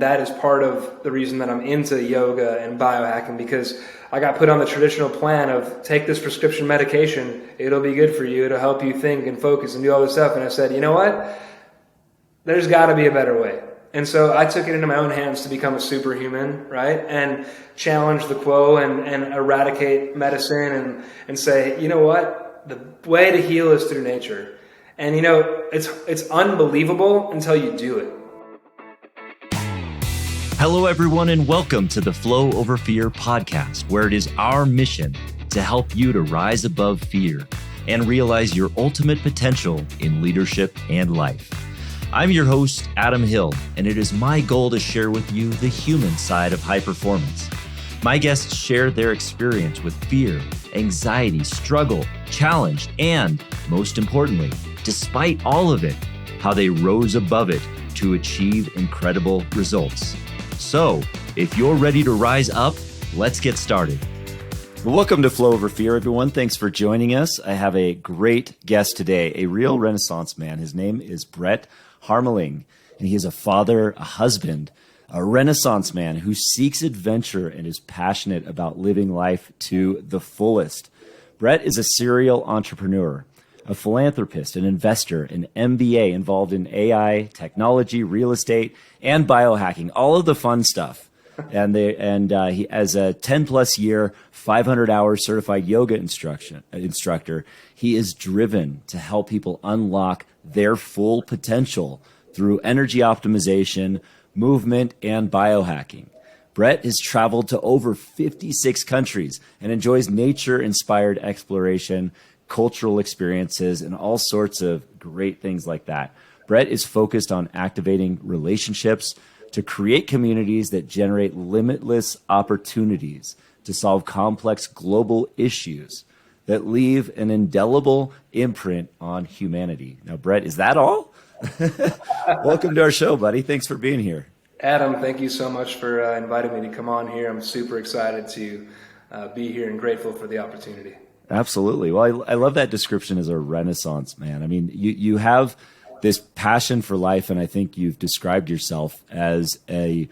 And that is part of the reason that I'm into yoga and biohacking, because I got put on the traditional plan of take this prescription medication, it'll be good for you, it'll help you think and focus and do all this stuff. And I said, you know what? There's got to be a better way. And so I took it into my own hands to become a superhuman, right? And challenge the quo and eradicate medicine and say, you know what? The way to heal is through nature. And you know, it's unbelievable until you do it. Hello, everyone, and welcome to the Flow Over Fear podcast, where it is our mission to help you to rise above fear and realize your ultimate potential in leadership and life. I'm your host, Adam Hill, and it is my goal to share with you the human side of high performance. My guests share their experience with fear, anxiety, struggle, challenge, and most importantly, despite all of it, how they rose above it to achieve incredible results. So, if you're ready to rise up, let's get started. Welcome to Flow Over Fear, everyone. Thanks for joining us. I have a great guest today, a real Renaissance man. His name is Brett Harmeling, and he is a father, a husband, a Renaissance man who seeks adventure and is passionate about living life to the fullest. Brett is a serial entrepreneur, a philanthropist, an investor, an MBA involved in AI, technology, real estate, and biohacking, all of the fun stuff. And he, as a 10-plus year, 500-hour certified yoga instructor, he is driven to help people unlock their full potential through energy optimization, movement, and biohacking. Brett has traveled to over 56 countries and enjoys nature-inspired exploration, cultural experiences, and all sorts of great things like that. Brett is focused on activating relationships to create communities that generate limitless opportunities to solve complex global issues that leave an indelible imprint on humanity. Now, Brett, is that all? Welcome to our show, buddy. Thanks for being here. Adam, thank you so much for inviting me to come on here. I'm super excited to be here and grateful for the opportunity. Absolutely. Well, I love that description as a Renaissance man. I mean, you have this passion for life, and I think you've described yourself as a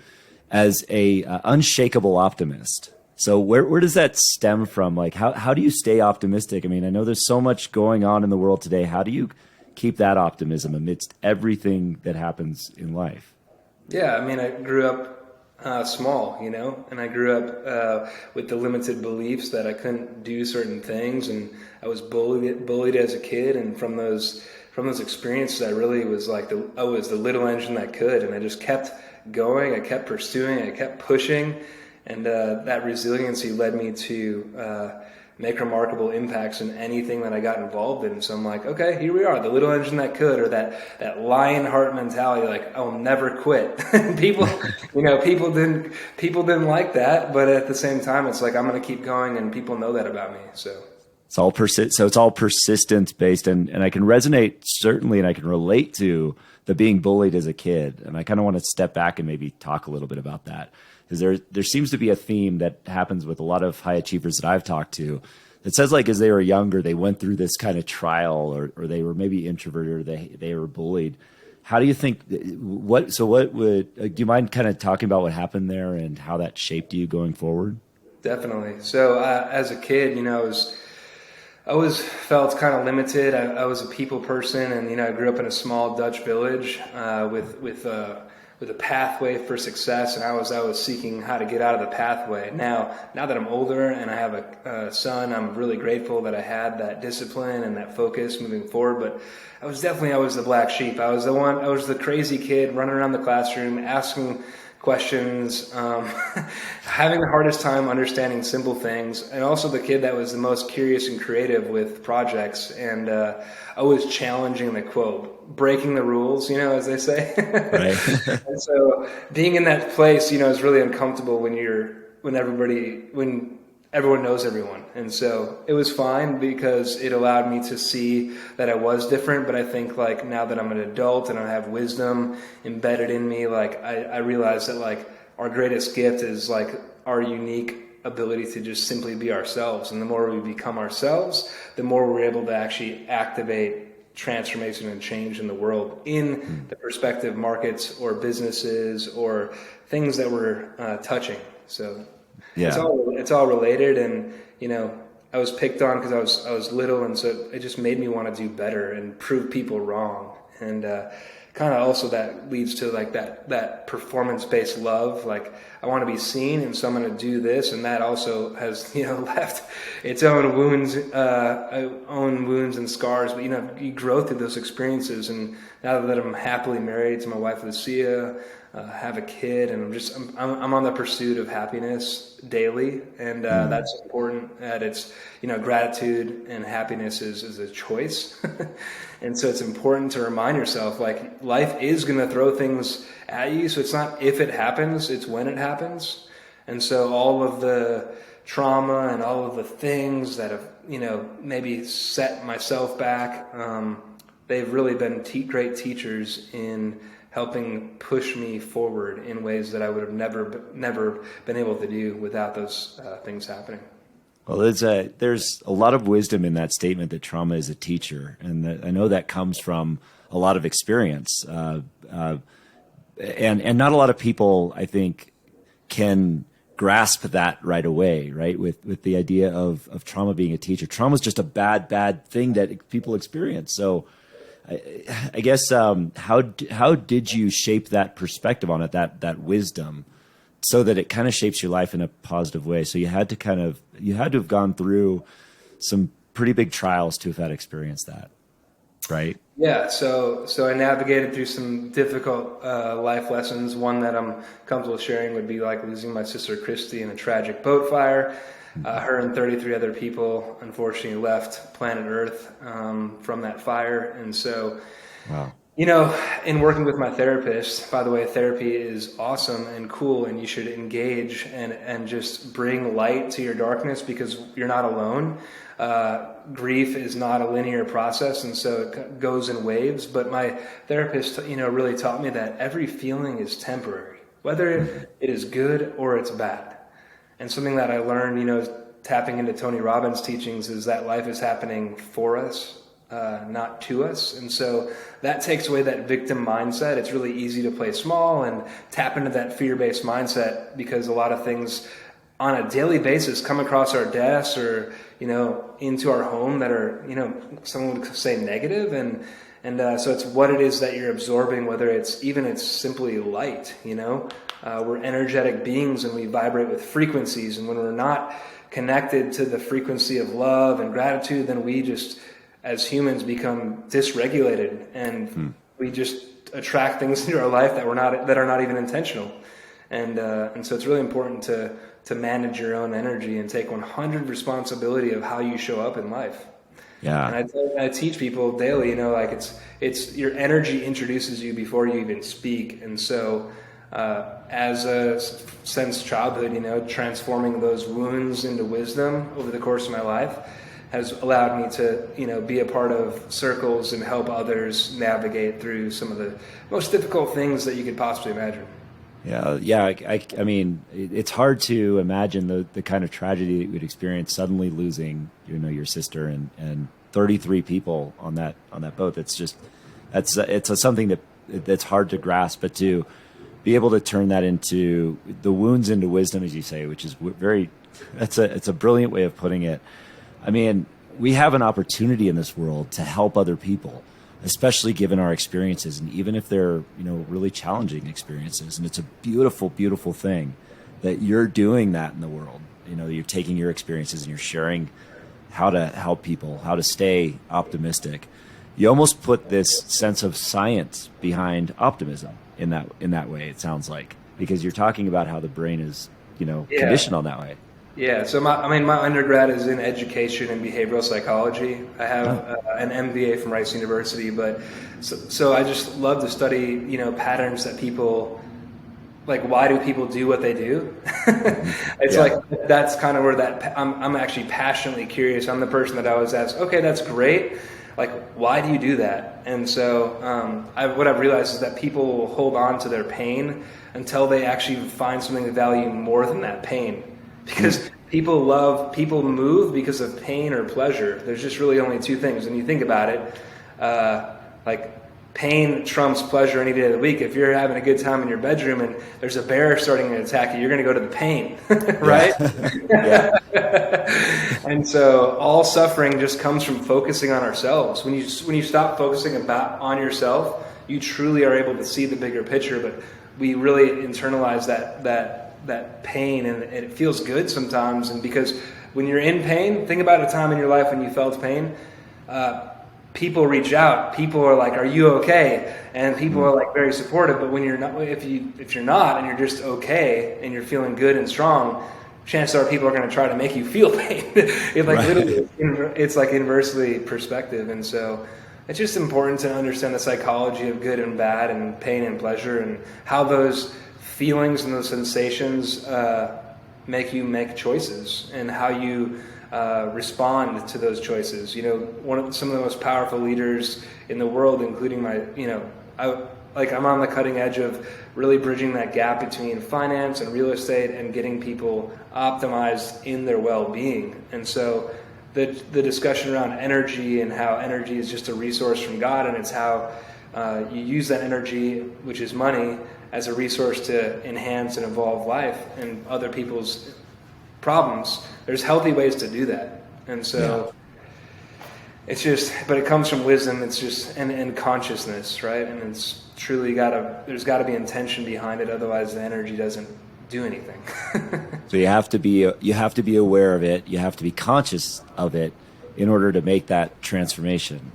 unshakable optimist. So where does that stem from? Like, how do you stay optimistic? I mean, I know there's so much going on in the world today. How do you keep that optimism amidst everything that happens in life? Yeah, I mean, I grew up small, you know, and I grew up with the limited beliefs that I couldn't do certain things, and I was bullied as a kid, and from those experiences, I really was like I was the little engine that could, and I just kept going, I kept pursuing, I kept pushing, and that resiliency led me to make remarkable impacts in anything that I got involved in. So I'm like, okay, here we are, the little engine that could, or that lion heart mentality, like I'll never quit. people didn't like that, but at the same time, it's like I'm going to keep going, and people know that about me. So it's all it's all persistence based, and I can resonate certainly, and I can relate to the being bullied as a kid. And I kind of want to step back and maybe talk a little bit about that, because there seems to be a theme that happens with a lot of high achievers that I've talked to that says, like, as they were younger, they went through this kind of trial, or they were maybe introverted, or they were bullied. How do you think, do you mind kind of talking about what happened there and how that shaped you going forward? Definitely. So as a kid, you know, I always felt kind of limited. I was a people person, and, you know, I grew up in a small Dutch village with a pathway for success, and I was seeking how to get out of the pathway. Now that I'm older and I have a son, I'm really grateful that I had that discipline and that focus moving forward. But I was the black sheep. I was the crazy kid running around the classroom asking questions, having the hardest time understanding simple things, and also the kid that was the most curious and creative with projects, and always challenging the quote, breaking the rules, you know, as they say. Right. And so being in that place, you know, is really uncomfortable when everyone knows everyone. And so it was fine because it allowed me to see that I was different. But I think, like, now that I'm an adult and I have wisdom embedded in me, like I realize that, like, our greatest gift is, like, our unique ability to just simply be ourselves. And the more we become ourselves, the more we're able to actually activate transformation and change in the world in the prospective markets or businesses or things that we're touching. So it's all related. And, I was picked on because I was little. And so it just made me want to do better and prove people wrong. And, kind of also that leads to like that performance-based love. Like I want to be seen, and so I'm going to do this. And that also has, left its own wounds and scars. But, you grow through those experiences. And now that I'm happily married to my wife, Lucia, have a kid, and I'm on the pursuit of happiness daily. And, that's important that it's, gratitude and happiness is a choice. And so it's important to remind yourself, like, life is going to throw things at you. So it's not if it happens, it's when it happens. And so all of the trauma and all of the things that have, maybe set myself back, they've really been great teachers in helping push me forward in ways that I would have never been able to do without those things happening. Well, there's a lot of wisdom in that statement that trauma is a teacher, and I know that comes from a lot of experience, and not a lot of people, I think, can grasp that right away, right? With the idea of trauma being a teacher. Trauma is just a bad thing that people experience. So, I guess how did you shape that perspective on it, that wisdom, so that it kind of shapes your life in a positive way? So you had to have gone through some pretty big trials to have had experienced that, right? Yeah. So I navigated through some difficult life lessons. One that I'm comfortable sharing would be like losing my sister Christy in a tragic boat fire. Her and 33 other people unfortunately left planet Earth from that fire. And so, wow. In working with my therapist, by the way, therapy is awesome and cool, and you should engage and just bring light to your darkness, because you're not alone. Grief is not a linear process, and so it goes in waves. But my therapist, really taught me that every feeling is temporary, whether it is good or it's bad. And something that I learned, tapping into Tony Robbins' teachings, is that life is happening for us, not to us. And so that takes away that victim mindset. It's really easy to play small and tap into that fear-based mindset, because a lot of things on a daily basis come across our desks or, into our home that are, someone would say negative. And so it's what it is that you're absorbing, whether it's simply light, we're energetic beings and we vibrate with frequencies. And when we're not connected to the frequency of love and gratitude, then we just, as humans, become dysregulated, and we just attract things into our life that are not even intentional. And so it's really important to manage your own energy and take 100% responsibility of how you show up in life. Yeah. And I teach people daily, it's your energy introduces you before you even speak. And so, since childhood, transforming those wounds into wisdom over the course of my life has allowed me to, be a part of circles and help others navigate through some of the most difficult things that you could possibly imagine. Yeah. I mean, it's hard to imagine the kind of tragedy that you would experience suddenly losing, your sister and 33 people on that boat. It's something that's hard to grasp, but to be able to turn that into the wounds into wisdom, as you say, which is it's a brilliant way of putting it. I mean, we have an opportunity in this world to help other people, especially given our experiences, and even if they're, really challenging experiences. And it's a beautiful, beautiful thing that you're doing that in the world. You're taking your experiences and you're sharing how to help people, how to stay optimistic. You almost put this sense of science behind optimism in that way, it sounds like, because you're talking about how the brain is, conditioned on that way. Yeah, so my undergrad is in education and behavioral psychology. I have an MBA from Rice University, but so I just love to study, patterns that people, like, why do people do what they do? It's like, that's kind of where I'm actually passionately curious. I'm the person that I always ask, okay, that's great. Like, why do you do that? And so what I've realized is that people will hold on to their pain until they actually find something to value more than that pain. Because people move because of pain or pleasure. There's just really only two things. When you think about it, like pain trumps pleasure any day of the week. If you're having a good time in your bedroom and there's a bear starting to attack you, you're going to go to the pain, right? And so all suffering just comes from focusing on ourselves. When you stop focusing on yourself, you truly are able to see the bigger picture. But we really internalize that pain, and it feels good sometimes. And because when you're in pain, think about a time in your life when you felt pain. People reach out. People are like, "Are you okay?" And people are like very supportive. But when you're not, if you're not, and you're just okay, and you're feeling good and strong, chances are people are going to try to make you feel pain. It's like inversely perspective, and so it's just important to understand the psychology of good and bad, and pain and pleasure, and how those feelings and those sensations make you make choices, and how you respond to those choices. Some of the most powerful leaders in the world, including I'm on the cutting edge of really bridging that gap between finance and real estate and getting people optimized in their well-being. And so the discussion around energy, and how energy is just a resource from God, and it's how you use that energy, which is money, as a resource to enhance and evolve life and other people's problems. There's healthy ways to do that. And so it's just, but it comes from wisdom. It's just, and consciousness, right? And it's truly there's gotta be intention behind it. Otherwise the energy doesn't do anything. So you have to be aware of it. You have to be conscious of it in order to make that transformation.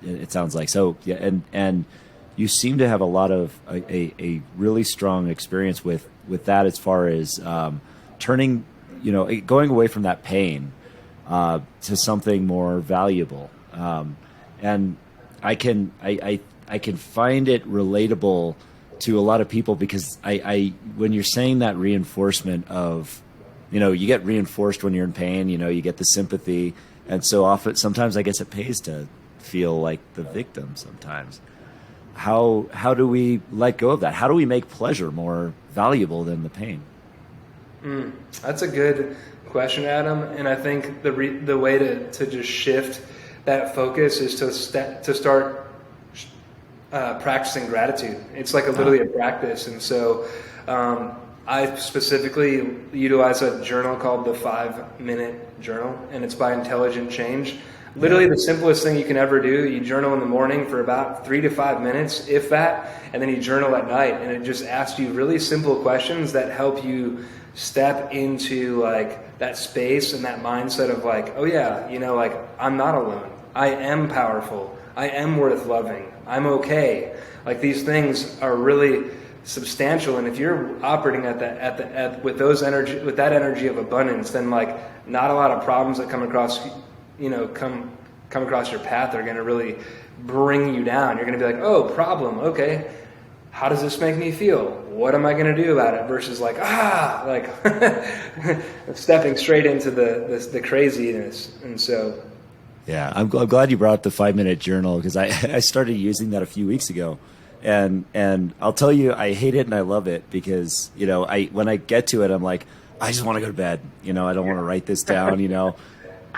It sounds like. So, yeah. And you seem to have a lot of a really strong experience with that, as far as turning, going away from that pain to something more valuable. And I can find it relatable to a lot of people, because I when you're saying that reinforcement of, you get reinforced when you're in pain, you get the sympathy. And so sometimes I guess it pays to feel like the victim sometimes. How do we let go of that? How do we make pleasure more valuable than the pain? That's a good question, Adam. And I think the way to just shift that focus is to start practicing gratitude. It's like literally a practice. And so I specifically utilize a journal called the 5-Minute Journal, and it's by Intelligent Change. Literally the simplest thing you can ever do. You journal in the morning for about 3 to 5 minutes, if that, and then you journal at night. And it just asks you really simple questions that help you step into like that space and that mindset of like, oh yeah, like I'm not alone. I am powerful. I am worth loving. I'm okay. Like these things are really substantial. And if you're operating with that energy of abundance, then like not a lot of problems that come across come across your path are going to really bring you down. You're going to be like, oh, problem. Okay. How does this make me feel? What am I going to do about it? Versus like stepping straight into the craziness. And so, yeah, I'm glad you brought up the 5-minute journal, because I started using that a few weeks ago, and I'll tell you, I hate it and I love it, because when I get to it, I'm like, I just want to go to bed. I don't want to write this down.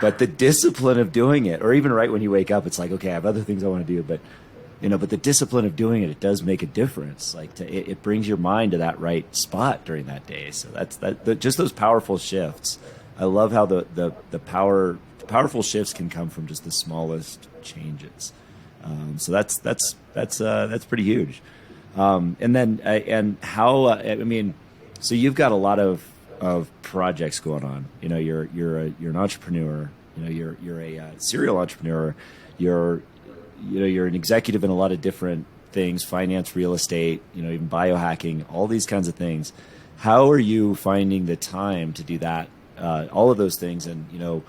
But the discipline of doing it, or even right when you wake up, it's like, okay, I have other things I want to do, but the discipline of doing it does make a difference. Like it brings your mind to that right spot during that day. So just those powerful shifts. I love how the powerful shifts can come from just the smallest changes. So that's pretty huge. And then and how so you've got a lot of projects going on. You're an entrepreneur. You're a serial entrepreneur. You're an executive in a lot of different things: finance, real estate, even biohacking, all these kinds of things. How are you finding the time to do that? All of those things, and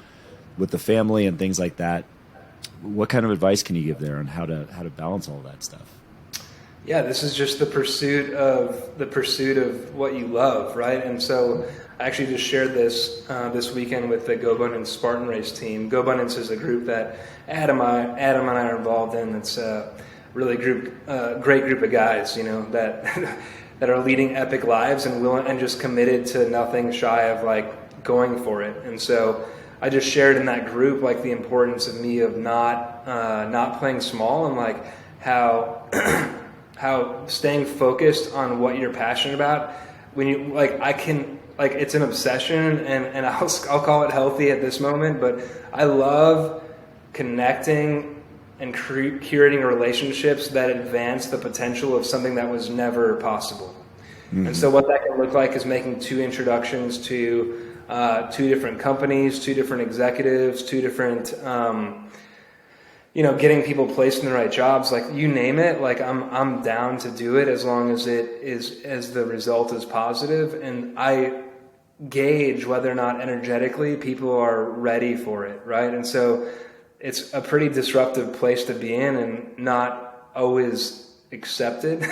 with the family and things like that. What kind of advice can you give there on how to balance all that stuff? Yeah, this is just the pursuit of what you love, right? And so I actually just shared this weekend with the GoBundance Spartan Race team. GoBundance is a group that Adam and I are involved in. It's a really great group of guys, that that are leading epic lives and just committed to nothing shy of like going for it. And so I just shared in that group like the importance of me of not playing small, and like how how staying focused on what you're passionate about, when you like, I can, like, it's an obsession, and I'll call it healthy at this moment, but I love connecting and curating relationships that advance the potential of something that was never possible. Mm-hmm. And so what that can look like is making 2 introductions to 2 different companies, 2 different executives, 2 different, getting people placed in the right jobs, like you name it, like I'm down to do it as long as the result is positive. And I gauge whether or not energetically people are ready for it. Right. And so it's a pretty disruptive place to be in, and not always accepted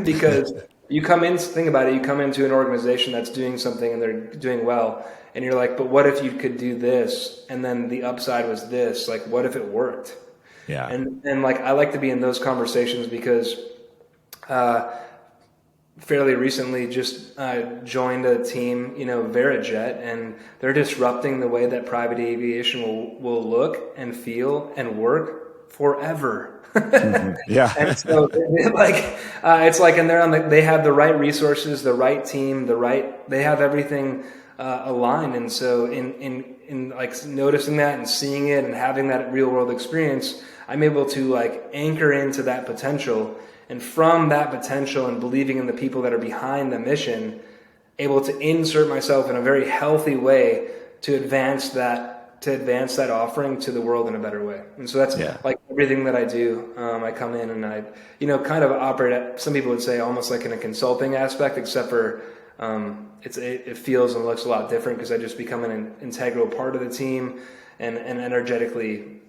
because you come in, think about it, you come into an organization that's doing something and they're doing well, and you're like, but what if you could do this? And then the upside was this, like, what if it worked? Yeah. And like, I like to be in those conversations because, fairly recently just joined a team, Verijet, and they're disrupting the way that private aviation will look and feel and work forever. Mm-hmm. Yeah. And so it's like, and they have the right resources, the right team, they have everything aligned. And so in like noticing that and seeing it and having that real world experience, I'm able to like anchor into that potential. And from that potential and believing in the people that are behind the mission, able to insert myself in a very healthy way to advance that offering to the world in a better way. And so that's like everything that I do. I come in and I, kind of operate at, some people would say almost like in a consulting aspect, except for it feels and looks a lot different because I just become an integral part of the team, and energetically,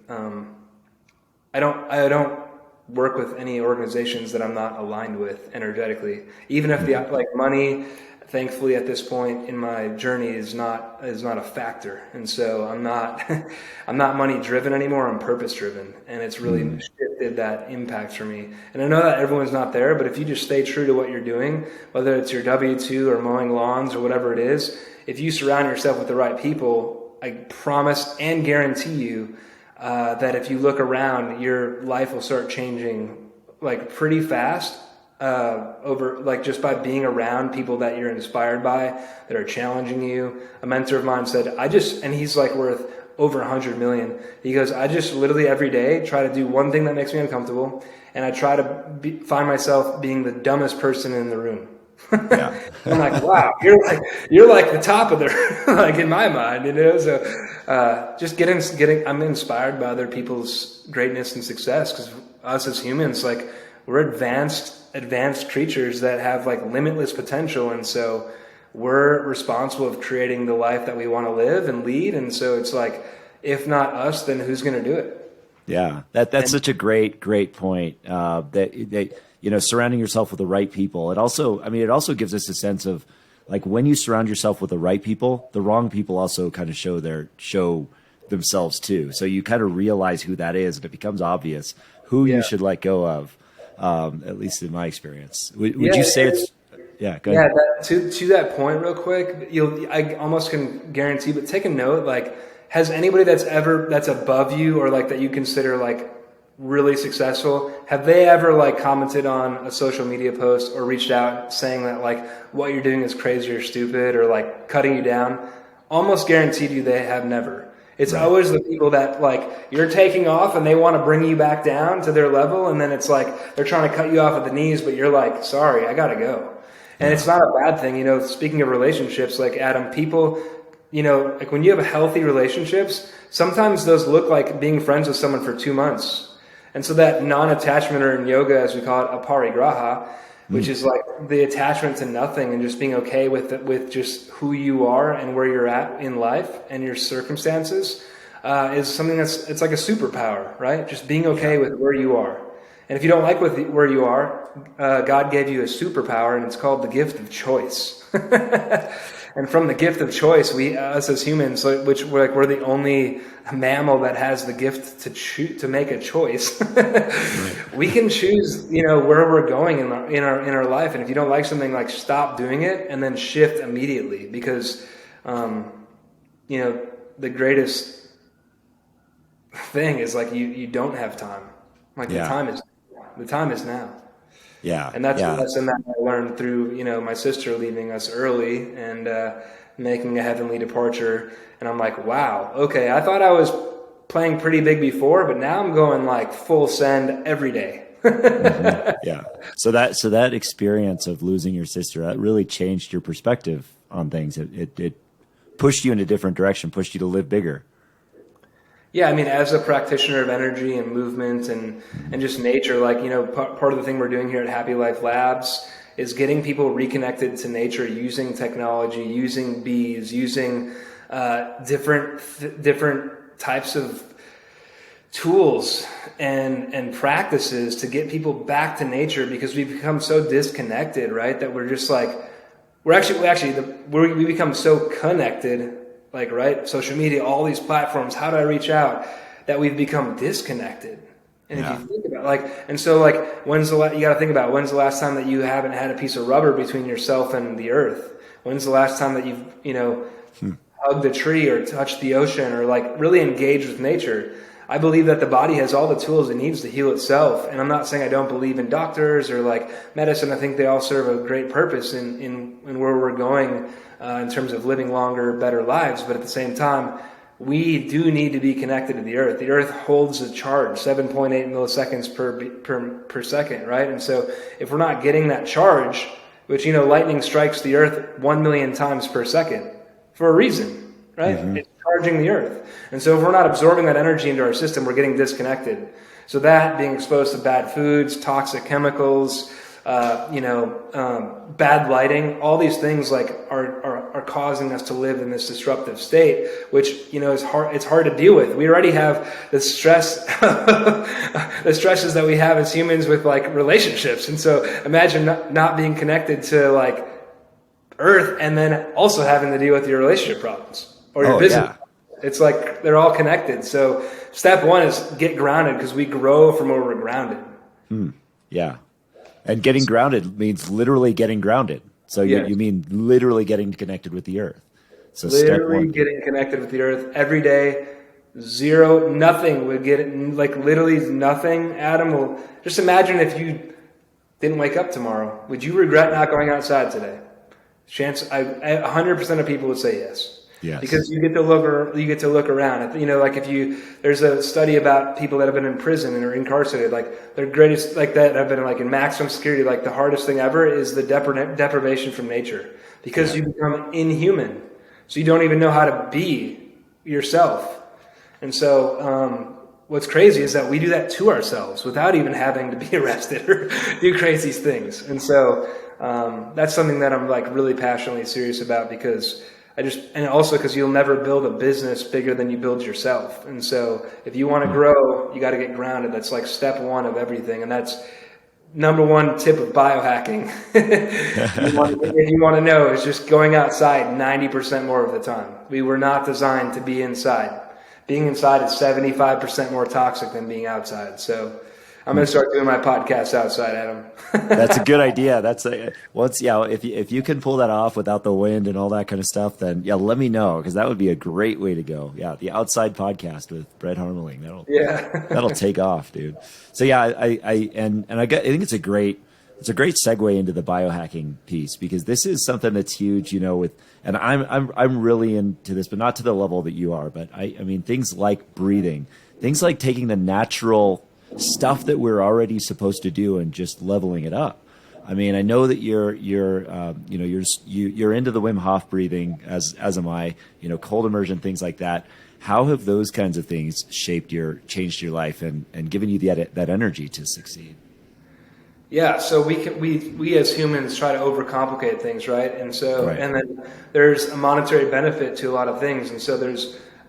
I don't work with any organizations that I'm not aligned with energetically, even if the like money, thankfully at this point in my journey is not a factor. And so I'm not money driven anymore. I'm purpose driven, and it's really shifted that impact for me. And I know that everyone's not there, but if you just stay true to what you're doing, whether it's your W-2 or mowing lawns or whatever it is, if you surround yourself with the right people, I promise and guarantee you that if you look around, your life will start changing like pretty fast over like just by being around people that you're inspired by, that are challenging you. A mentor of mine said, and he's like worth over 100 million. He goes, I just literally every day try to do one thing that makes me uncomfortable, and I try to find myself being the dumbest person in the room. Yeah. I'm like, wow, you're like the top of the like in my mind, so just I'm inspired by other people's greatness and success, because us as humans, like, we're advanced creatures that have like limitless potential, and so we're responsible of creating the life that we want to live and lead. And so it's like, if not us, then who's going to do it? Yeah, that's such a great point. That surrounding yourself with the right people. It also gives us a sense of like, when you surround yourself with the right people, the wrong people also kind of show themselves too. So you kind of realize who that is, and it becomes obvious who you should let go of. At least in my experience, would you say it's? Yeah, go ahead. To that point, real quick, I almost can guarantee, but take a note. Like, has anybody that's above you, or like that you consider like really successful, have they ever like commented on a social media post or reached out saying that like what you're doing is crazy or stupid, or like cutting you down? Almost guaranteed you they have never. It's always the people that like you're taking off and they want to bring you back down to their level, and then it's like they're trying to cut you off at the knees, but you're like, sorry, I gotta go. And it's not a bad thing. Speaking of relationships, like Adam, people, like when you have healthy relationships, sometimes those look like being friends with someone for 2 months. And so that non-attachment, or in yoga, as we call it, aparigraha, which is like the attachment to nothing and just being okay with just who you are and where you're at in life and your circumstances, is something it's like a superpower, right? Just being okay with where you are. And if you don't like where you are, God gave you a superpower, and it's called the gift of choice. And from the gift of choice, us as humans, which we're the only mammal that has the gift to make a choice. We can choose, where we're going in our life. And if you don't like something, like, stop doing it and then shift immediately, because, the greatest thing is like you don't have time. Like the time is now. Yeah. And that's a lesson that I learned through, my sister leaving us early and making a heavenly departure. And I'm like, wow, okay, I thought I was playing pretty big before, but now I'm going like full send every day. Mm-hmm. Yeah. So that experience of losing your sister, that really changed your perspective on things. It pushed you in a different direction, pushed you to live bigger. Yeah, I mean, as a practitioner of energy and movement and just nature, like, part of the thing we're doing here at Happy Life Labs is getting people reconnected to nature using technology, using bees, using different types of tools and practices to get people back to nature, because we've become so disconnected, right? That we're just like, we become so connected, like, right? Social media, all these platforms, how do I reach out? That we've become disconnected. And if you think about you got to think about when's the last time that you haven't had a piece of rubber between yourself and the earth? When's the last time that you've, hugged a tree or touched the ocean or like really engaged with nature? I believe that the body has all the tools it needs to heal itself. And I'm not saying I don't believe in doctors or like medicine. I think they all serve a great purpose in where we're going in terms of living longer, better lives. But at the same time, we do need to be connected to the earth. The earth holds a charge, 7.8 milliseconds per second, right? And so if we're not getting that charge, which, lightning strikes the earth 1 million times per second for a reason, right? Mm-hmm. It's charging the earth. And so if we're not absorbing that energy into our system, we're getting disconnected. So that, being exposed to bad foods, toxic chemicals, bad lighting, all these things are causing us to live in this disruptive state, which, is hard. It's hard to deal with. We already have the stress, the stresses that we have as humans with like relationships. And so imagine not being connected to like earth and then also having to deal with your relationship problems or your business. Yeah. It's like they're all connected. So step one is get grounded, because we grow from where we're grounded. Yeah. And getting grounded means literally getting grounded. So you mean literally getting connected with the earth. So literally getting connected with the earth every day. Nothing would get it, like literally nothing. Adam, will just imagine if you didn't wake up tomorrow. Would you regret not going outside today? 100% of people would say yes. Yes. Because you get to look around. There's a study about people that have been in prison and are incarcerated, like their greatest, like that have been like in maximum security, like the hardest thing ever is the deprivation from nature, because you become inhuman. So you don't even know how to be yourself. And so, what's crazy is that we do that to ourselves without even having to be arrested or do crazy things. And so, that's something that I'm like really passionately serious about, because and also because you'll never build a business bigger than you build yourself. And so if you want to grow, you got to get grounded. That's like step one of everything. And that's number one tip of biohacking. If you want to know, is just going outside 90% more of the time. We were not designed to be inside. Being inside is 75% more toxic than being outside. So I'm going to start doing my podcast outside, Adam. That's a good idea. If you can pull that off without the wind and all that kind of stuff, then let me know, because that would be a great way to go. Yeah, the outside podcast with Brett Harmeling. That'll take off, dude. So I think it's a great segue into the biohacking piece, because this is something that's huge, and I'm really into this, but not to the level that you are. But I mean things like breathing, things like taking the natural stuff that we're already supposed to do and just leveling it up. I mean, I know that you're into the Wim Hof breathing, as am I. Cold immersion, things like that. How have those kinds of things changed your life and given you that energy to succeed? Yeah, so we as humans try to overcomplicate things, right? And so and then there's a monetary benefit to a lot of things, and so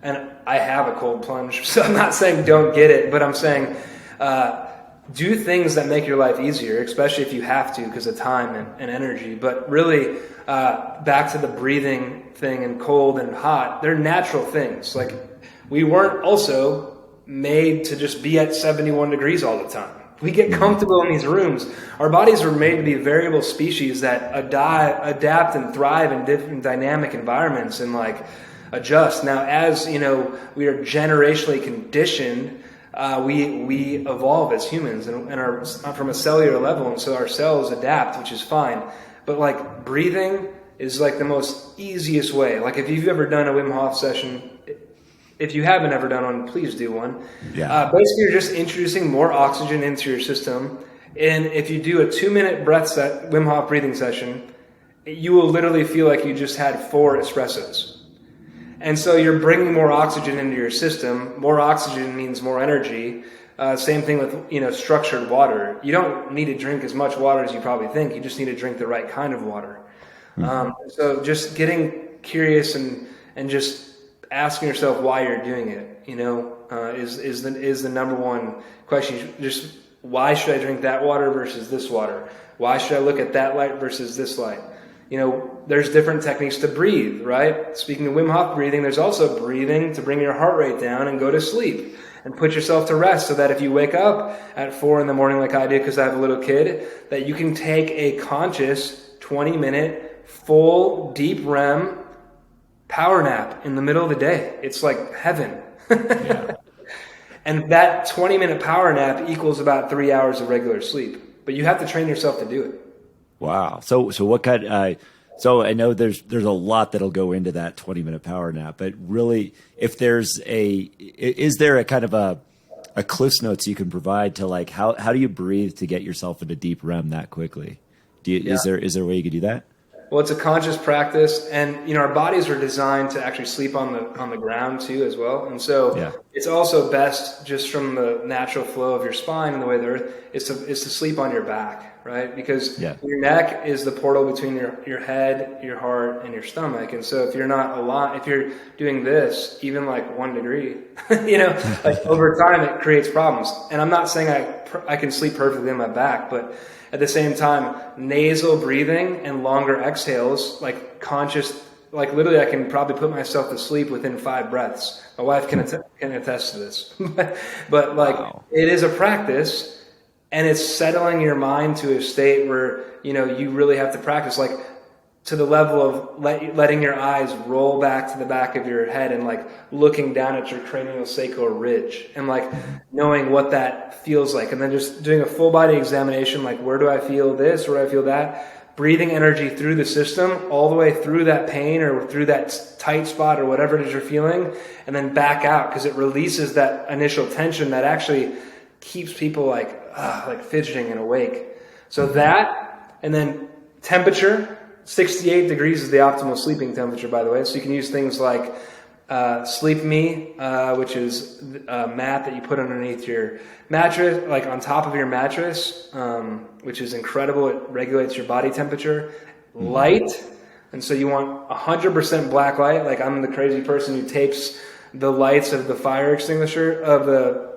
and I have a cold plunge, so I'm not saying don't get it, but I'm saying do things that make your life easier, especially if you have to because of time and energy. But really, back to the breathing thing and cold and hot, they're natural things. Like, we weren't also made to just be at 71 degrees all the time. We get comfortable in these rooms. Our bodies were made to be variable species that adapt and thrive in different dynamic environments. And adjust. Now, as we are generationally conditioned, we evolve as humans and are from a cellular level, and so our cells adapt, which is fine. But like breathing is like the most easiest way. Like if you've ever done a Wim Hof session, if you haven't ever done one, please do one. Yeah. Basically, you're just introducing more oxygen into your system. And if you do a 2-minute Wim Hof breathing session, you will literally feel like you just had 4 espressos. And so you're bringing more oxygen into your system. More oxygen means more energy. Same thing with, structured water. You don't need to drink as much water as you probably think. You just need to drink the right kind of water. So just getting curious and just asking yourself why you're doing it, is the number one question. Just why should I drink that water versus this water? Why should I look at that light versus this light? There's different techniques to breathe, right? Speaking of Wim Hof breathing, there's also breathing to bring your heart rate down and go to sleep and put yourself to rest so that if you wake up at 4 a.m. like I do because I have a little kid, that you can take a conscious 20-minute full deep REM power nap in the middle of the day. It's like heaven. Yeah. And that 20-minute power nap equals about 3 hours of regular sleep. But you have to train yourself to do it. Wow. So what kind? So I know there's a lot that'll go into that 20-minute power nap, but really, if is there a kind of a Cliff's Notes you can provide to like how do you breathe to get yourself into deep REM that quickly? Is there a way you could do that? Well, it's a conscious practice, and our bodies are designed to actually sleep on the ground too, as well. And so it's also best just from the natural flow of your spine and the way the earth is to sleep on your back, right? Because your neck is the portal between your head, your heart, and your stomach. And so if you're not aligned, if you're doing this, even like 1 degree, like over time, it creates problems. And I'm not saying I can sleep perfectly on my back, but at the same time, nasal breathing and longer exhales, like conscious, like literally I can probably put myself to sleep within 5 breaths. My wife can attest to this. But like, wow. It is a practice, and it's settling your mind to a state where, you really have to practice, like to the level of letting your eyes roll back to the back of your head and like looking down at your craniosacral ridge and like knowing what that feels like. And then just doing a full body examination, like where do I feel this, where do I feel that? Breathing energy through the system all the way through that pain or through that tight spot or whatever it is you're feeling, and then back out because it releases that initial tension that actually keeps people like fidgeting and awake. So that, and then temperature. 68 degrees is the optimal sleeping temperature, by the way. So you can use things like Sleep Me, which is a mat that you put underneath your mattress, like on top of your mattress, which is incredible. It regulates your body temperature. Light, and so you want 100% black light. Like I'm the crazy person who tapes the lights of the fire extinguisher, of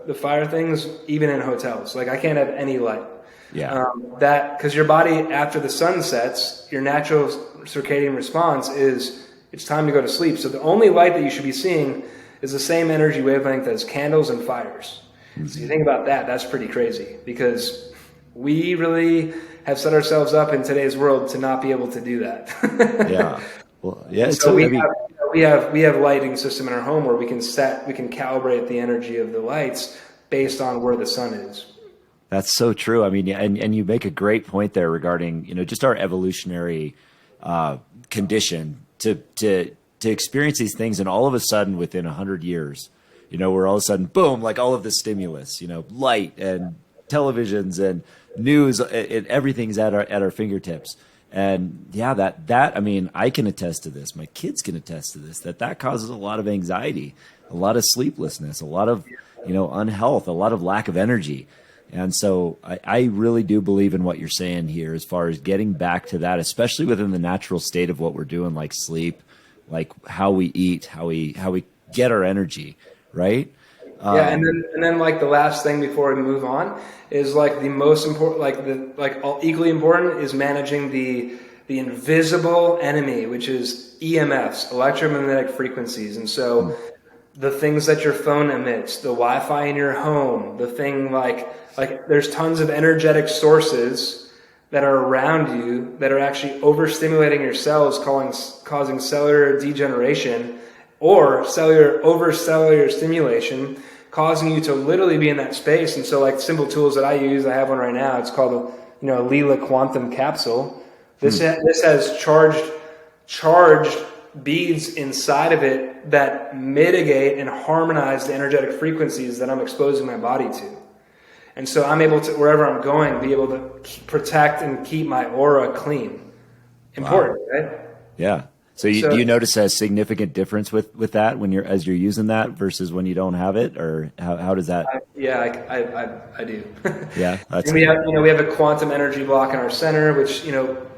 the fire things, even in hotels. Like I can't have any light. Yeah. Because your body, after the sun sets, your natural circadian response is it's time to go to sleep. So the only light that you should be seeing is the same energy wavelength as candles and fires. Mm-hmm. So you think about that, that's pretty crazy because we really have set ourselves up in today's world to not be able to do that. Yeah. Well, yeah. So we have lighting system in our home where we can calibrate the energy of the lights based on where the sun is. That's so true. I mean, and you make a great point there regarding, just our evolutionary condition to experience these things. And all of a sudden within 100 years, we're all of a sudden, boom, like all of the stimulus, light and televisions and news, everything's at our fingertips. And that, I mean, I can attest to this. My kids can attest to this, that causes a lot of anxiety, a lot of sleeplessness, a lot of, unhealth, a lot of lack of energy. And so I really do believe in what you're saying here as far as getting back to that, especially within the natural state of what we're doing, like sleep, like how we eat, how we get our energy, right? And then like the last thing before we move on is like the most important, equally important is managing the invisible enemy, which is EMFs, electromagnetic frequencies. And so the things that your phone emits, the Wi-Fi in your home, the thing like there's tons of energetic sources that are around you that are actually overstimulating your cells, causing cellular degeneration or cellular stimulation, causing you to literally be in that space. And so like simple tools that I use, I have one right now. It's called a Lila Quantum Capsule. This has charged beads inside of it that mitigate and harmonize the energetic frequencies that I'm exposing my body to. And so I'm able to, wherever I'm going, be able to protect and keep my aura clean. Important, right? Yeah. So do you notice a significant difference with that as you're using that versus when you don't have it, or how does that? I do. Yeah. And we have a quantum energy block in our center, which,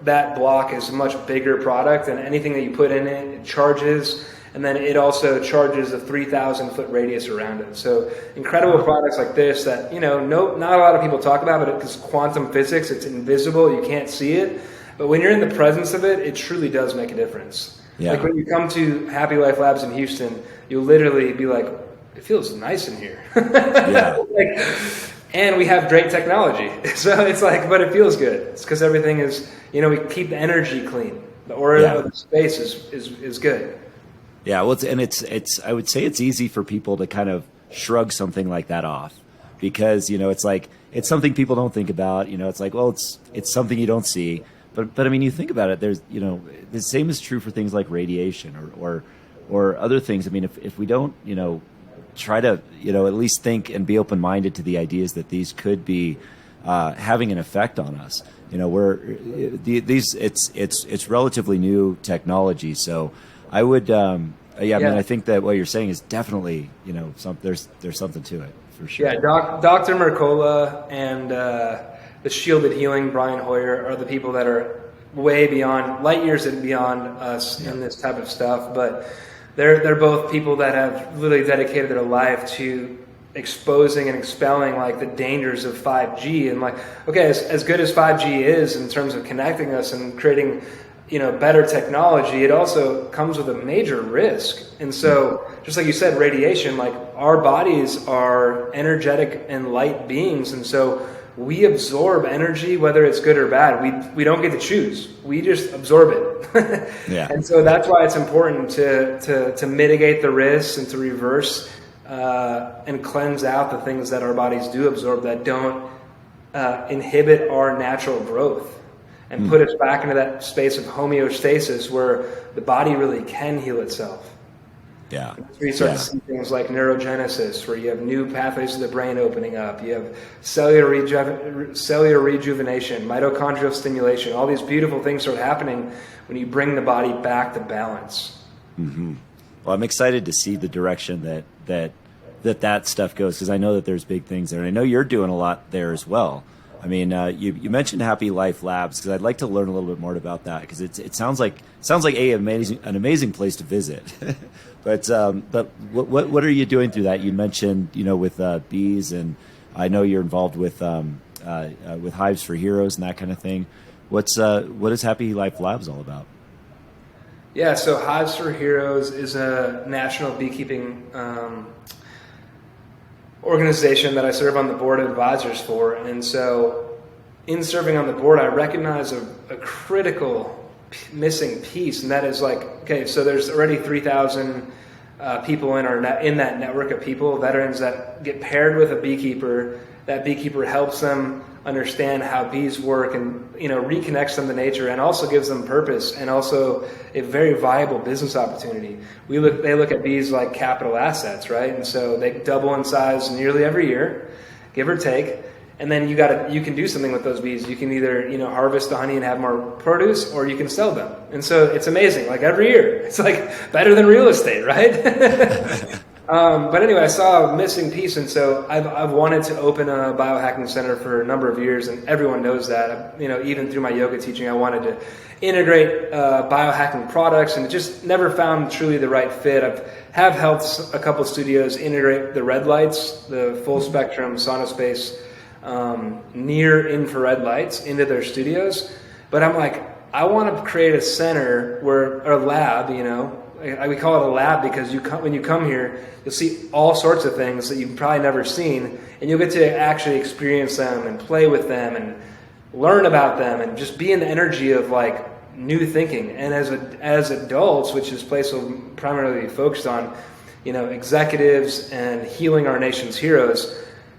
that block is a much bigger product, and anything that you put in it, it charges. And then it also charges a 3,000 foot radius around it. So incredible products like this that, not a lot of people talk about, but because quantum physics, it's invisible, you can't see it. But when you're in the presence of it, it truly does make a difference. Yeah. Like when you come to Happy Life Labs in Houston, you'll literally be like, it feels nice in here. Yeah. And we have great technology. So it's like, but it feels good. It's because everything is, we keep the energy clean. The aura of the space is good. Yeah, well, it's I would say it's easy for people to kind of shrug something like that off because, it's like, it's something people don't think about. It's like, well, it's something you don't see. But I mean, you think about it, there's, the same is true for things like radiation or other things. I mean, if we don't, try to, at least think and be open-minded to the ideas that these could be having an effect on us, it's relatively new technology. So I would, I mean, I think that what you're saying is definitely, there's something to it for sure. Yeah, Dr. Mercola and the Shielded Healing, Brian Hoyer, are the people that are way beyond, light years and beyond us in this type of stuff. But they're both people that have literally dedicated their life to exposing and expelling like the dangers of 5G. And like, okay, as good as 5G is in terms of connecting us and creating, better technology, it also comes with a major risk. And so, just like you said, radiation, like our bodies are energetic and light beings. And so we absorb energy, whether it's good or bad. We don't get to choose. We just absorb it. Yeah. And so that's why it's important to mitigate the risks and to reverse and cleanse out the things that our bodies do absorb that don't inhibit our natural growth and put us back into that space of homeostasis where the body really can heal itself. Yeah. We start to see things like neurogenesis, where you have new pathways of the brain opening up. You have cellular rejuvenation, mitochondrial stimulation. All these beautiful things start happening when you bring the body back to balance. Mm-hmm. Well, I'm excited to see the direction that stuff goes, because I know that there's big things there, and I know you're doing a lot there as well. I mean, you mentioned Happy Life Labs, because I'd like to learn a little bit more about that, because it sounds like an amazing place to visit. But what are you doing through that? You mentioned with bees, and I know you're involved with Hives for Heroes and that kind of thing. What is Happy Life Labs all about? Yeah, so Hives for Heroes is a national beekeeping organization that I serve on the board of advisors for. And so in serving on the board, I recognize a critical missing piece, and that is like, okay, so there's already 3,000 people in that network of people, veterans that get paired with a beekeeper. That beekeeper helps them understand how bees work and reconnects them to nature, and also gives them purpose and also a very viable business opportunity. They look at bees like capital assets, right? And so they double in size nearly every year, give or take. And then you can do something with those bees. You can either harvest the honey and have more produce, or you can sell them. And so it's amazing. Like every year, it's like better than real estate, right? But anyway, I saw a missing piece, and so I've wanted to open a biohacking center for a number of years, and everyone knows that. Even through my yoga teaching, I wanted to integrate biohacking products, and it just never found truly the right fit. Have helped a couple studios integrate the red lights, the full spectrum sauna space, near infrared lights into their studios. But I'm like, I want to create a center or a lab, we call it a lab because when you come here, you'll see all sorts of things that you've probably never seen, and you'll get to actually experience them and play with them and learn about them and just be in the energy of like new thinking. And as adults, which this place will primarily be focused on, executives and healing our nation's heroes,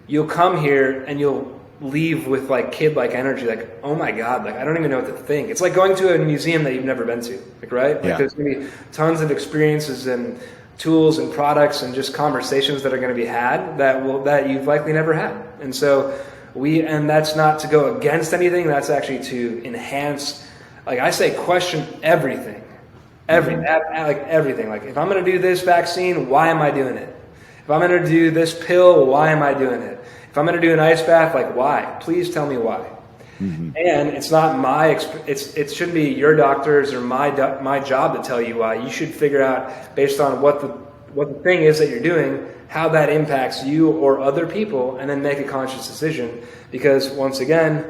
you'll come here and you'll leave with like kid-like energy, like, oh my God, like I don't even know what to think. It's like going to a museum that you've never been to, like, right? Like there's gonna be tons of experiences and tools and products and just conversations that are going to be had that you've likely never had. And so and that's not to go against anything, that's actually to enhance, like I say, question everything. Everything. Like if I'm going to do this vaccine, why am I doing it? If I'm going to do this pill, why am I doing it? If I'm going to do an ice bath, like why? Please tell me why. Mm-hmm. And it's not it shouldn't be your doctor's or my job to tell you why. You should figure out, based on what the thing is that you're doing, how that impacts you or other people, and then make a conscious decision. Because once again,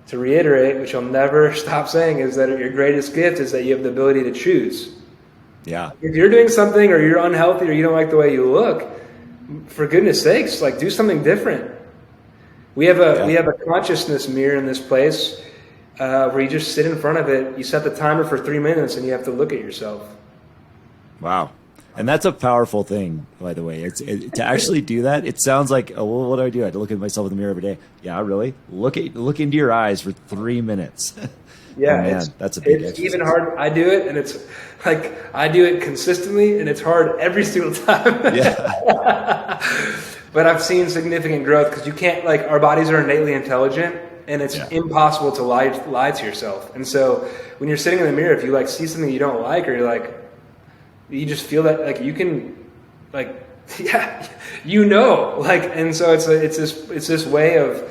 to reiterate, which I'll never stop saying, is that your greatest gift is that you have the ability to choose. Yeah. If you're doing something or you're unhealthy or you don't like the way you look, for goodness sakes, like do something different. We have a consciousness mirror in this place where you just sit in front of it. You set the timer for 3 minutes and you have to look at yourself. Wow. And that's a powerful thing, by the way. To actually do that, it sounds like, oh, well, what do I do? I have to look at myself in the mirror every day. Yeah, really? Look into your eyes for 3 minutes. Yeah, oh, man, that's a big it's even hard. I do it, and it's like I do it consistently, and it's hard every single time. Yeah. But I've seen significant growth because you can't, like, our bodies are innately intelligent, and it's impossible to lie to yourself. And so when you're sitting in the mirror, if you like see something you don't like, or you're like, you just feel that like you can, like, like, and so it's this way of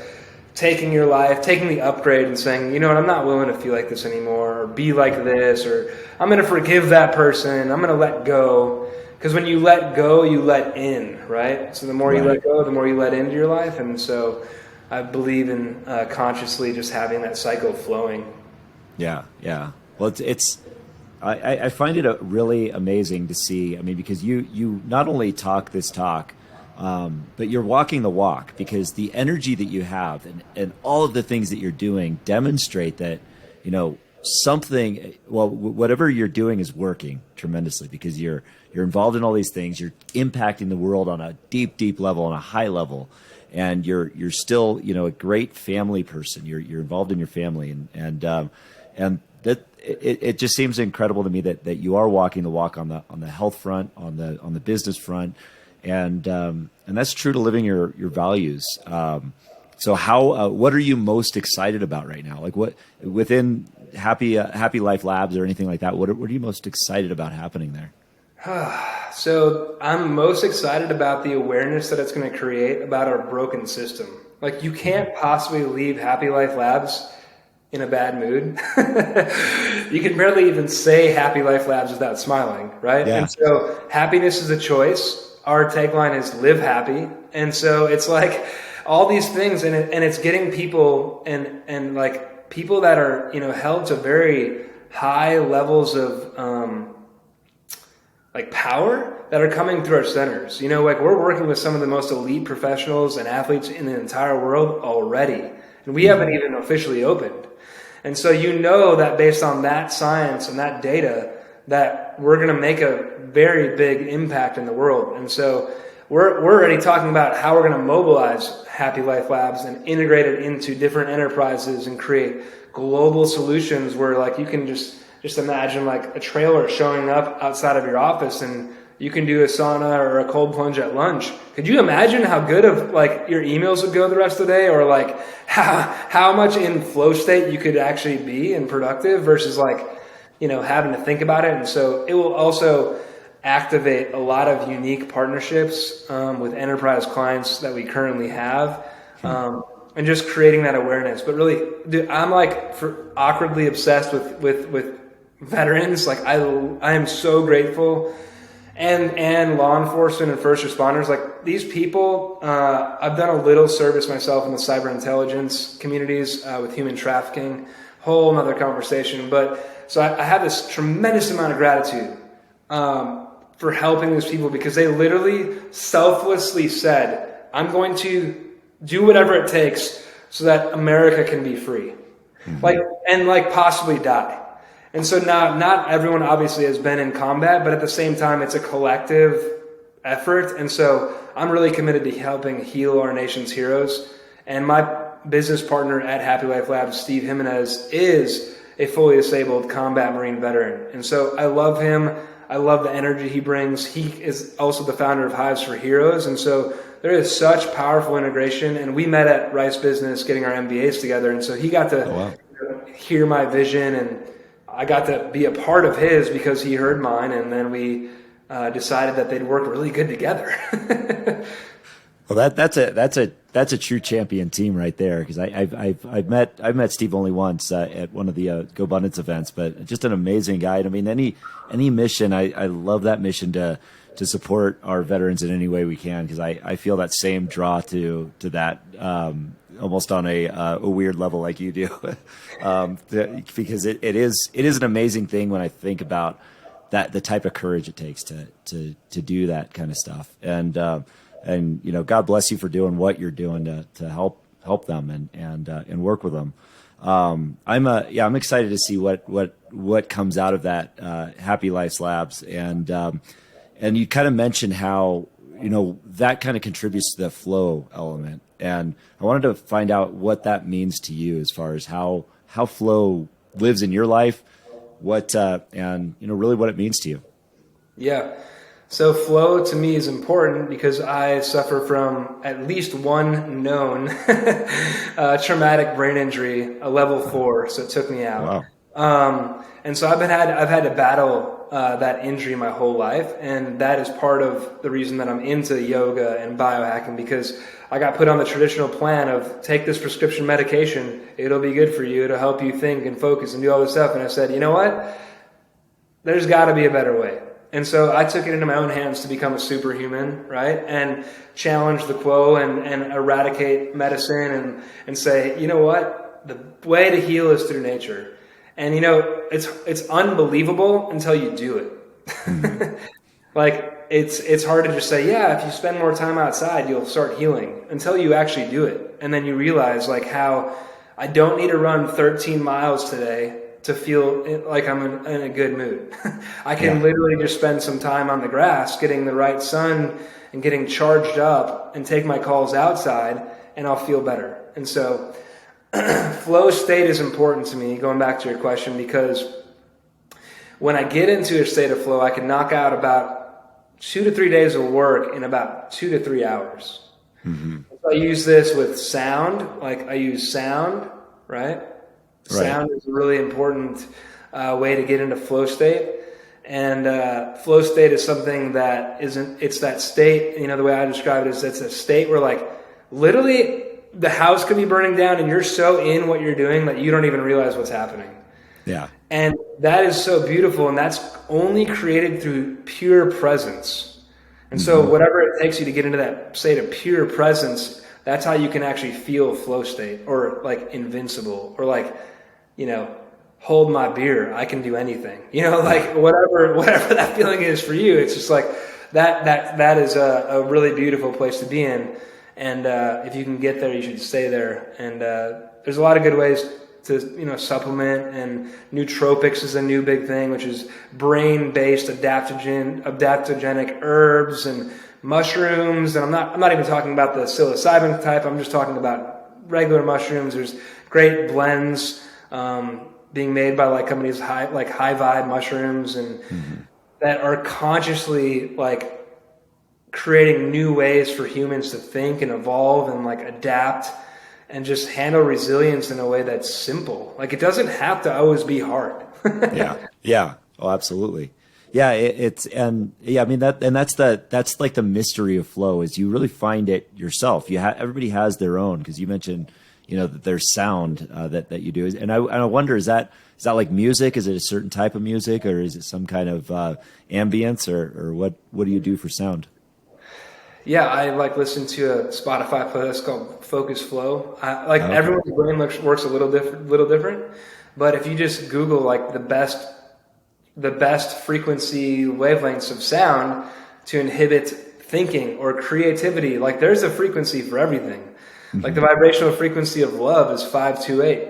taking your life, taking the upgrade and saying, you know what, I'm not willing to feel like this anymore, or be like this, or I'm going to forgive that person, I'm going to let go. Because when you let go, you let in, right? So the more you let go, the more you let into your life. And so I believe in consciously just having that cycle flowing. Yeah, yeah. Well, I find it really amazing to see. I mean, because you not only talk this talk, but you're walking the walk, because the energy that you have and all of the things that you're doing demonstrate that, whatever you're doing is working tremendously, because you're involved in all these things. You're impacting the world on a deep, deep level, on a high level, and you're still, a great family person. You're involved in your family, and that it just seems incredible to me that you are walking the walk on the health front, on the business front, and that's true to living your values. So what are you most excited about right now? Like what within Happy Life Labs or anything like that? What are you most excited about happening there? So I'm most excited about the awareness that it's going to create about our broken system. Like you can't possibly leave Happy Life Labs in a bad mood. You can barely even say Happy Life Labs without smiling, right? Yeah. And so happiness is a choice. Our tagline is live happy. And so it's like all these things, and it's getting people and like people that are, held to very high levels of like power that are coming through our centers. Like we're working with some of the most elite professionals and athletes in the entire world already, and we haven't even officially opened. And so that based on that science and that data, that we're going to make a very big impact in the world. And so we're already talking about how we're going to mobilize Happy Life Labs and integrate it into different enterprises and create global solutions where, like, you can just imagine like a trailer showing up outside of your office and you can do a sauna or a cold plunge at lunch. Could you imagine how good of like your emails would go the rest of the day, or like how much in flow state you could actually be and productive versus like, having to think about it. And so it will also activate a lot of unique partnerships with enterprise clients that we currently have, and just creating that awareness. But really, dude, I'm like awkwardly obsessed with veterans. Like I am so grateful. And law enforcement and first responders, like these people, I've done a little service myself in the cyber intelligence communities with human trafficking, whole nother conversation. But so I have this tremendous amount of gratitude for helping these people, because they literally selflessly said, I'm going to do whatever it takes so that America can be free, like possibly die. And so not everyone obviously has been in combat, but at the same time, it's a collective effort. And so I'm really committed to helping heal our nation's heroes. And my business partner at Happy Life Labs, Steve Jimenez, is a fully disabled combat Marine veteran. And so I love him. I love the energy he brings. He is also the founder of Hives for Heroes. And so there is such powerful integration. And we met at Rice Business getting our MBAs together. And so he got to hear my vision, and I got to be a part of his because he heard mine. And then we decided that they'd work really good together. Well, that's a true champion team right there. Because I've met Steve only once at one of the Go Abundance events, but just an amazing guy. And I mean, any mission, I love that mission to support our veterans in any way we can, because I feel that same draw to that almost on a weird level like you do, because it is an amazing thing when I think about that, the type of courage it takes to do that kind of stuff. And God bless you for doing what you're doing to help them and work with them. I'm excited to see what comes out of that Happy Life Labs, and you kind of mentioned how that kind of contributes to the flow element, and I wanted to find out what that means to you as far as how flow lives in your life, and really what it means to you. Yeah. So flow to me is important because I suffer from at least one known traumatic brain injury, a level 4. So it took me out. Wow. And so I've had to battle that injury my whole life. And that is part of the reason that I'm into yoga and biohacking, because I got put on the traditional plan of take this prescription medication. It'll be good for you. It'll help you think and focus and do all this stuff. And I said, you know what? There's got to be a better way. And so I took it into my own hands to become a superhuman, right? And challenge the quo and eradicate medicine and say, you know what? The way to heal is through nature. And it's unbelievable until you do it. Like it's hard to just say, yeah, if you spend more time outside, you'll start healing, until you actually do it. And then you realize like how I don't need to run 13 miles today to feel like I'm in a good mood. I can literally just spend some time on the grass, getting the right sun and getting charged up, and take my calls outside, and I'll feel better. And so flow state is important to me, going back to your question, because when I get into a state of flow, I can knock out about 2 to 3 days of work in about 2 to 3 hours. Mm-hmm. So I use this with sound, like I use sound, right? Sound is a really important way to get into flow state. And flow state is something that it's that state, the way I describe it is it's a state where like literally the house could be burning down and you're so in what you're doing that you don't even realize what's happening. Yeah. And that is so beautiful. And that's only created through pure presence. And so whatever it takes you to get into that state of pure presence, that's how you can actually feel flow state, or like invincible, or like, hold my beer, I can do anything, like whatever that feeling is for you. It's just like that is a really beautiful place to be in. And if you can get there, you should stay there. And there's a lot of good ways to, supplement, and nootropics is a new big thing, which is brain-based adaptogenic herbs and mushrooms. And I'm not even talking about the psilocybin type. I'm just talking about regular mushrooms. There's great blends being made by like companies like High Vibe mushrooms, and that are consciously like creating new ways for humans to think and evolve and like adapt and just handle resilience in a way that's simple. Like it doesn't have to always be hard. Yeah. Oh, absolutely. Yeah. That's like the mystery of flow, is you really find it yourself. Everybody has their own, because you mentioned, that there's sound that you do. And I wonder, is that like music? Is it a certain type of music, or is it some kind of ambience, or what do you do for sound? Yeah, I like listen to a Spotify playlist called Focus Flow. Everyone's brain works a little different, but if you just Google like the best frequency wavelengths of sound to inhibit thinking or creativity, like there's a frequency for everything. Like the vibrational frequency of love is 528.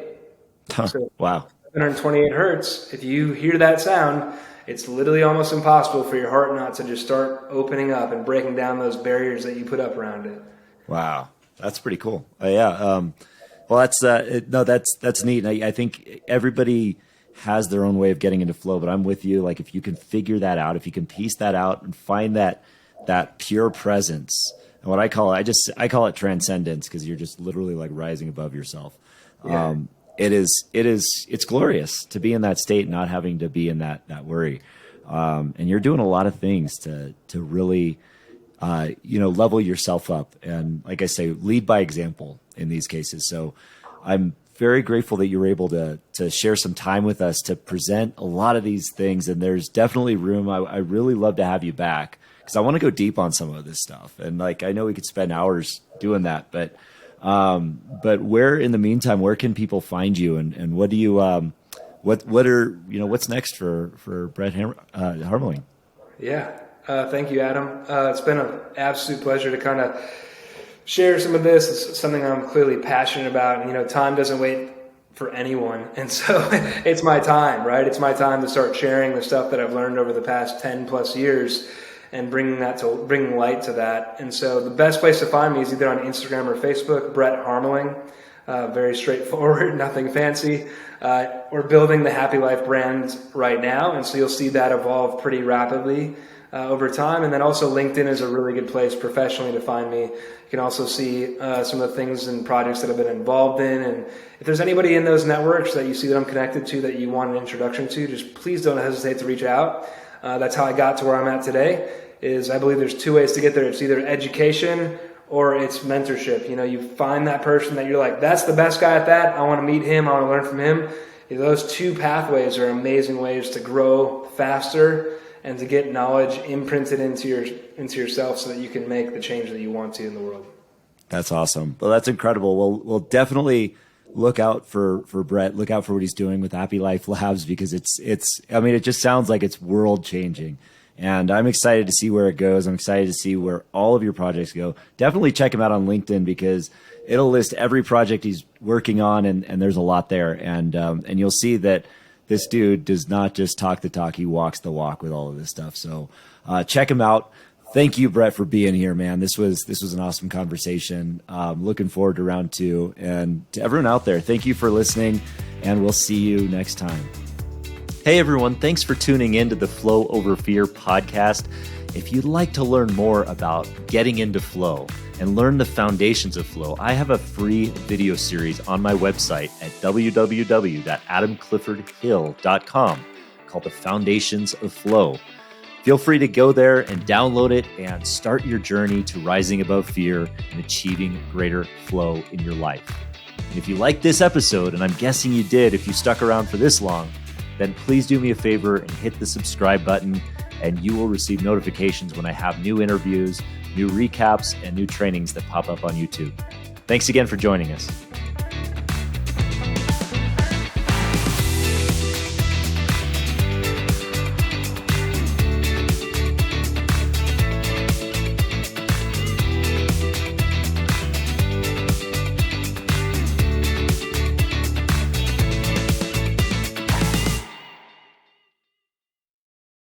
So, wow. 728 hertz, if you hear that sound, it's literally almost impossible for your heart not to just start opening up and breaking down those barriers that you put up around it. Wow, that's pretty cool. Yeah. Well, that's neat. And I think everybody has their own way of getting into flow, but I'm with you. Like if you can figure that out, if you can piece that out and find that pure presence, and what I call it transcendence, because you're just literally like rising above yourself. Yeah. It's glorious to be in that state, not having to be in that worry. And you're doing a lot of things to really, level yourself up. And like I say, lead by example in these cases. So I'm very grateful that you were able to share some time with us to present a lot of these things. And there's definitely room. I really love to have you back because I want to go deep on some of this stuff. And like, I know we could spend hours doing that, but where in the meantime, where can people find you and what do you, what's next for Brett Harmeling? Yeah. Thank you, Adam. It's been an absolute pleasure to kind of share some of this. It's something I'm clearly passionate about. And, time doesn't wait for anyone. And so it's my time, right? It's my time to start sharing the stuff that I've learned over the past 10 plus years and bringing light to that. And so the best place to find me is either on Instagram or Facebook, Brett Harmeling. Very straightforward, nothing fancy. We're building the Happy Life brand right now. And so you'll see that evolve pretty rapidly over time. And then also LinkedIn is a really good place professionally to find me. You can also see some of the things and projects that I've been involved in. And if there's anybody in those networks that you see that I'm connected to that you want an introduction to, just please don't hesitate to reach out. That's how I got to where I'm at today. I believe there's two ways to get there. It's either education or it's mentorship. You find that person that you're like, that's the best guy at that. I want to meet him. I want to learn from him. Those two pathways are amazing ways to grow faster and to get knowledge imprinted into yourself so that you can make the change that you want to in the world. That's awesome. Well, that's incredible. We'll definitely look out for Brett. Look out for what he's doing with Happy Life Labs because it just sounds like it's world changing. And I'm excited to see where it goes. I'm excited to see where all of your projects go. Definitely check him out on LinkedIn because it'll list every project he's working on, and there's a lot there. And you'll see that this dude does not just talk the talk; he walks the walk with all of this stuff. So check him out. Thank you, Brett, for being here, man. This was an awesome conversation. Looking forward to round 2. And to everyone out there, thank you for listening, and we'll see you next time. Hey everyone, thanks for tuning in to the Flow Over Fear podcast. If you'd like to learn more about getting into flow and learn the foundations of flow, I have a free video series on my website at www.adamcliffordhill.com called The Foundations of Flow. Feel free to go there and download it and start your journey to rising above fear and achieving greater flow in your life. And if you like this episode, and I'm guessing you did if you stuck around for this long, then please do me a favor and hit the subscribe button, and you will receive notifications when I have new interviews, new recaps, and new trainings that pop up on YouTube. Thanks again for joining us.